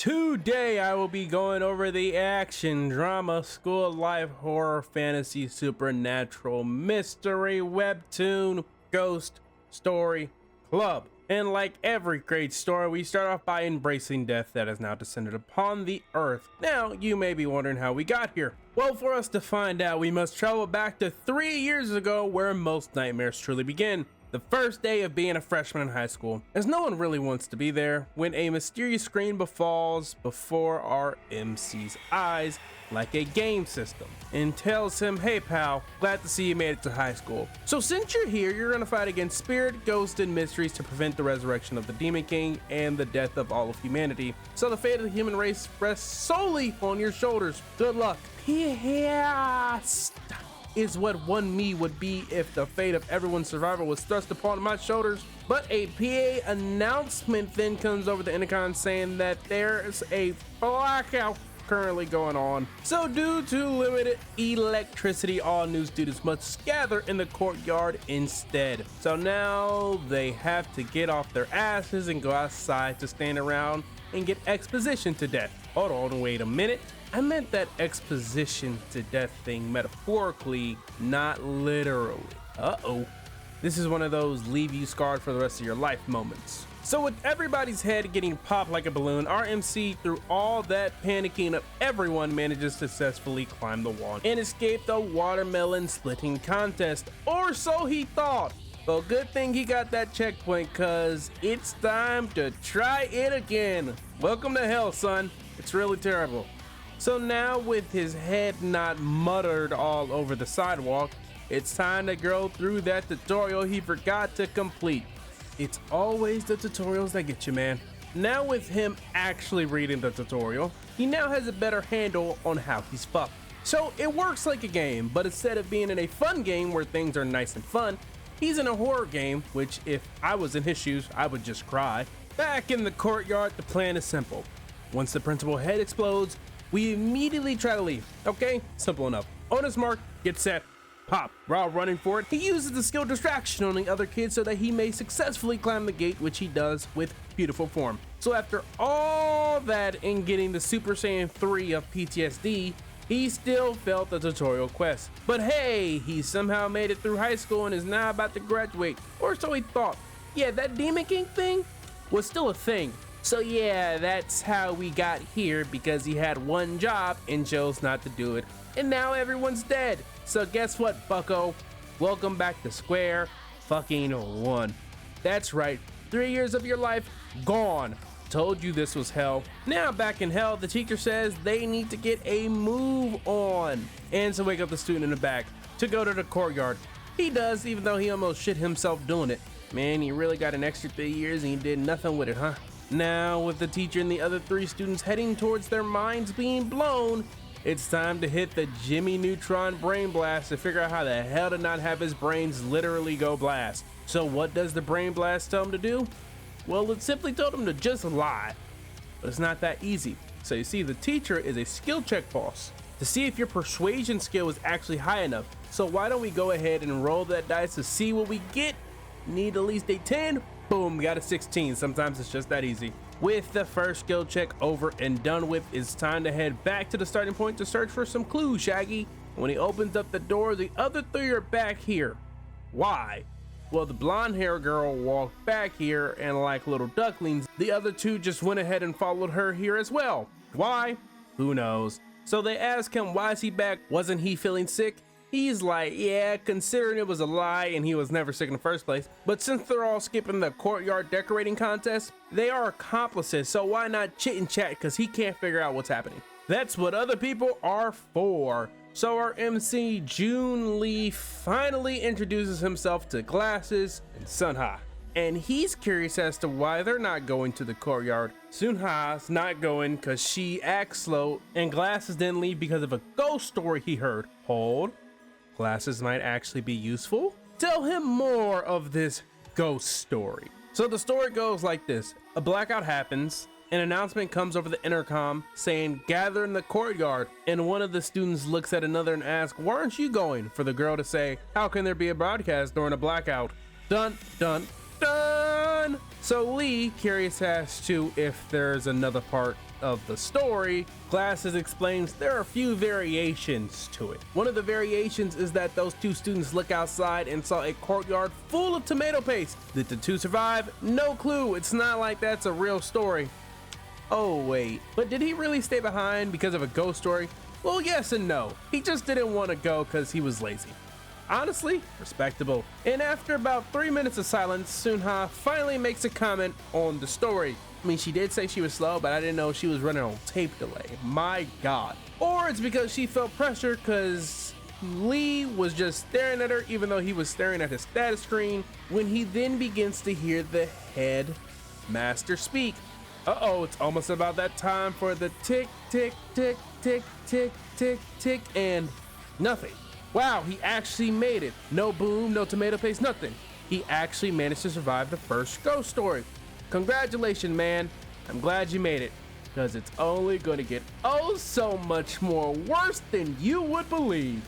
Today I will be going over the action, drama, school life, horror, fantasy, supernatural, mystery, webtoon, ghost story club. And like every great story, we start off by embracing death that has now descended upon the earth. Now, you may be wondering how we got here. Well, for us to find out, we must travel back to 3 years ago where most nightmares truly begin. The first day of being a freshman in high school, as no one really wants to be there, when a mysterious screen befalls before our MC's eyes like a game system and tells him, "Hey pal, glad to see you made it to high school. So since you're here, you're gonna fight against spirit, ghosts, and mysteries to prevent the resurrection of the Demon King and the death of all of humanity. So the fate of the human race rests solely on your shoulders. Good luck." Yes, is what one me would be if the fate of everyone's survival was thrust upon my shoulders. But a PA announcement then comes over the intercom saying that there's a blackout currently going on. So due to limited electricity, all new students must gather in the courtyard instead. So now they have to get off their asses and go outside to stand around and get exposition to death. Hold on, wait a minute. I meant that exposition to death thing metaphorically, not literally. Uh-oh. This is one of those leave you scarred for the rest of your life moments. So with everybody's head getting popped like a balloon, our MC, through all that panicking of everyone, manages to successfully climb the wall and escape the watermelon splitting contest. Or so he thought. Well, good thing he got that checkpoint, cause it's time to try it again. Welcome to hell, son. It's really terrible. So now with his head not muttered all over the sidewalk, it's time to go through that tutorial he forgot to complete. It's always the tutorials that get you, man. Now with him actually reading the tutorial, he now has a better handle on how he's fucked. So it works like a game, but instead of being in a fun game where things are nice and fun, he's in a horror game, which if I was in his shoes, I would just cry. Back in the courtyard, the plan is simple. Once the principal head explodes, we immediately try to leave. Okay, simple enough. On his mark, get set, pop. While running for it, he uses the skill distraction on the other kid so that he may successfully climb the gate, which he does with beautiful form. So after all that and getting the Super Saiyan 3 of PTSD, he still failed the tutorial quest. But hey, he somehow made it through high school and is now about to graduate, or so he thought. Yeah, that Demon King thing was still a thing. So yeah, that's how we got here, because he had one job and chose not to do it. And now everyone's dead. So guess what, bucko? Welcome back to square fucking one. That's right, 3 years of your life gone. Told you this was hell. Now back in hell, the teacher says they need to get a move on and to wake up the student in the back to go to the courtyard. He does, even though he almost shit himself doing it. Man, he really got an extra 3 years and he did nothing with it, huh? Now, with the teacher and the other 3 students heading towards their minds being blown, it's time to hit the Jimmy Neutron brain blast to figure out how the hell to not have his brains literally go blast. So what does the brain blast tell him to do? Well, it simply told him to just lie. But it's not that easy. So you see, the teacher is a skill check boss to see if your persuasion skill is actually high enough. So why don't we go ahead and roll that dice to see what we get? Need at least a 10. Boom, got a 16. Sometimes it's just that easy. With the first skill check over and done with, it's time to head back to the starting point to search for some clues, Shaggy. When he opens up the door, the other 3 are back here. Why? Well, the blonde hair girl walked back here, and like little ducklings, the other 2 just went ahead and followed her here as well. Why? Who knows? So they ask him, why is he back? Wasn't he feeling sick? He's like, yeah, considering it was a lie and he was never sick in the first place. But since they're all skipping the courtyard decorating contest, they are accomplices, so why not chit and chat, because he can't figure out what's happening. That's what other people are for. So our MC, Jun Lee, finally introduces himself to Glasses and Sunha. And he's curious as to why they're not going to the courtyard. Sunha's not going because she acts slow, and Glasses didn't leave because of a ghost story he heard. Hold. Glasses might actually be useful? Tell him more of this ghost story. So the story goes like this. A blackout happens, an announcement comes over the intercom saying gather in the courtyard, and one of the students looks at another and asks, why aren't you going? For the girl to say, how can there be a broadcast during a blackout? Dun dun dun. So Lee, curious as to if there's another part of the story, Glasses explains there are a few variations to it. One of the variations is that those two students look outside and saw a courtyard full of tomato paste. Did the two survive? No clue. It's not like that's a real story. Oh wait, but did he really stay behind because of a ghost story? Well, yes and no. He just didn't want to go because he was lazy. Honestly, respectable. And after about 3 minutes of silence, Sunha finally makes a comment on the story. I mean, she did say she was slow, but I didn't know she was running on tape delay. My God. Or it's because she felt pressure because Lee was just staring at her even though he was staring at his status screen when he then begins to hear the head master speak. Uh-oh, it's almost about that time for the tick, tick, tick, tick, tick, tick, tick, and nothing. Wow, he actually made it. No boom, no tomato paste, nothing. He actually managed to survive the first ghost story. Congratulations, man. I'm glad you made it, because it's only going to get oh so much more worse than you would believe.